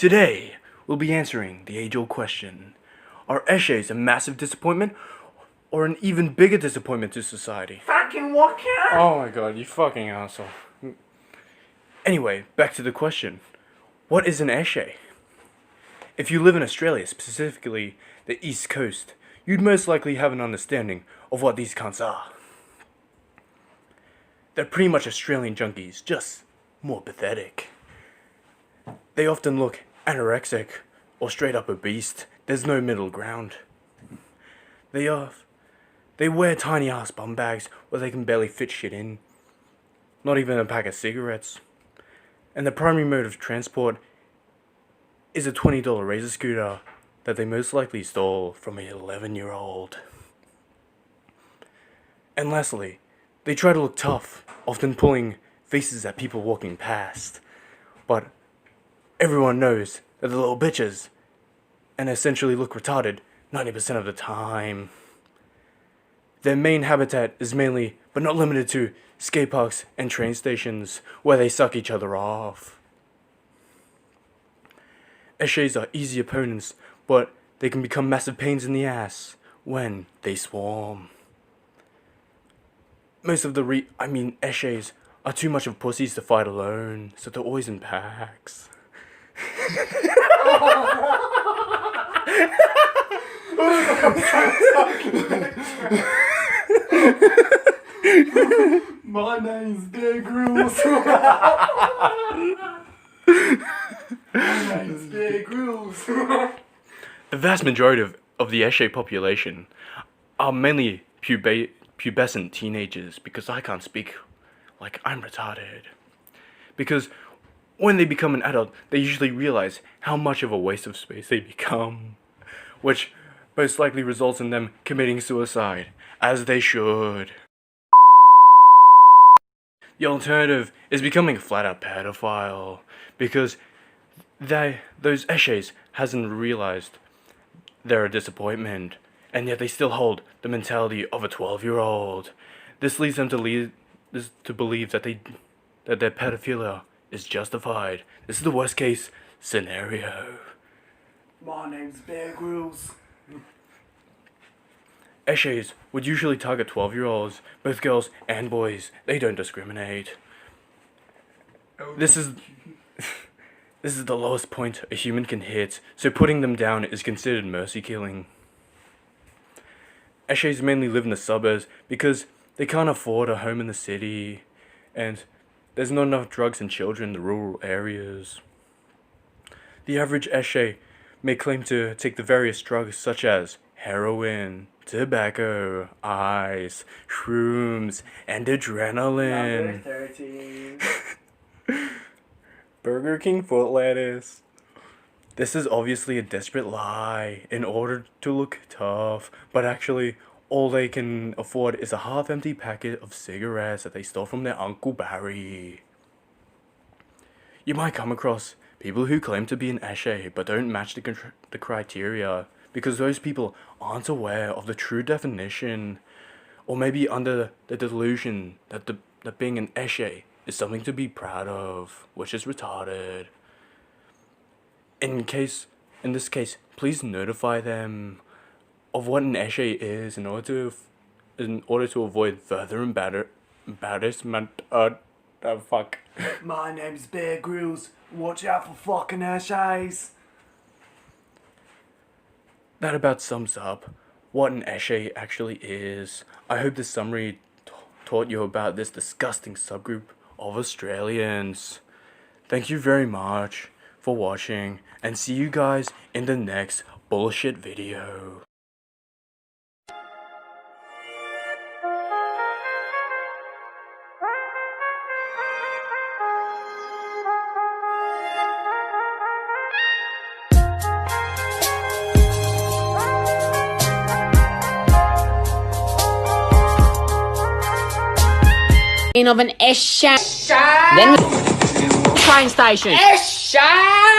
Today, we'll be answering the age-old question. Are Eshays a massive disappointment or an even bigger disappointment to society? Fucking what, cat? Oh my god, you fucking asshole. Anyway, back to the question. What is an Eshay? If you live in Australia, specifically the East Coast, you'd most likely have an understanding of what these cunts are. They're pretty much Australian junkies, just more pathetic. They often look anorexic or straight up obese. There's no middle ground. They wear tiny ass bum bags where they can barely fit shit in. Not even a pack of cigarettes. And the primary mode of transport is a $20 razor scooter that they most likely stole from an 11-year-old. And lastly, they try to look tough, often pulling faces at people walking past. But everyone knows that they're little bitches and essentially look retarded 90% of the time. Their main habitat is mainly, but not limited to, skate parks and train stations where they suck each other off. Eshays are easy opponents, but they can become massive pains in the ass when they swarm. Most of the Eshays are too much of pussies to fight alone, so they're always in packs. My name's Bear Grylls. My name's Bear Grylls. The vast majority of the Eshay population are mainly pubescent teenagers, because I can't speak like I'm retarded. Because when they become an adult, they usually realize how much of a waste of space they become, which most likely results in them committing suicide, as they should. The alternative is becoming a flat-out pedophile, because those Eshays hasn't realized they're a disappointment, and yet they still hold the mentality of a 12-year-old. This leads them to believe that their pedophilia is justified. This is the worst case scenario. My name's Bear Grylls. Eshays would usually target 12-year-olds, both girls and boys. They don't discriminate. This is the lowest point a human can hit, so putting them down is considered mercy killing. Eshays mainly live in the suburbs because they can't afford a home in the city, and there's not enough drugs and children in the rural areas. The average Eshay may claim to take the various drugs such as heroin, tobacco, ice, shrooms, and adrenaline. Number 13. Burger King foot lettuce. This is obviously a desperate lie in order to look tough, but actually all they can afford is a half-empty packet of cigarettes that they stole from their Uncle Barry. You might come across people who claim to be an Eshay but don't match the criteria, because those people aren't aware of the true definition, or maybe under the delusion that being an Eshay is something to be proud of, which is retarded. In this case, please notify them of what an Eshay is in order to avoid further embarrassment. Fuck. My name's Bear Grylls. Watch out for fucking Eshays. That about sums up what an Eshay actually is. I hope this summary taught you about this disgusting subgroup of Australians. Thank you very much for watching, and see you guys in the next bullshit video. Of an Eshay. Then train station. Eshay!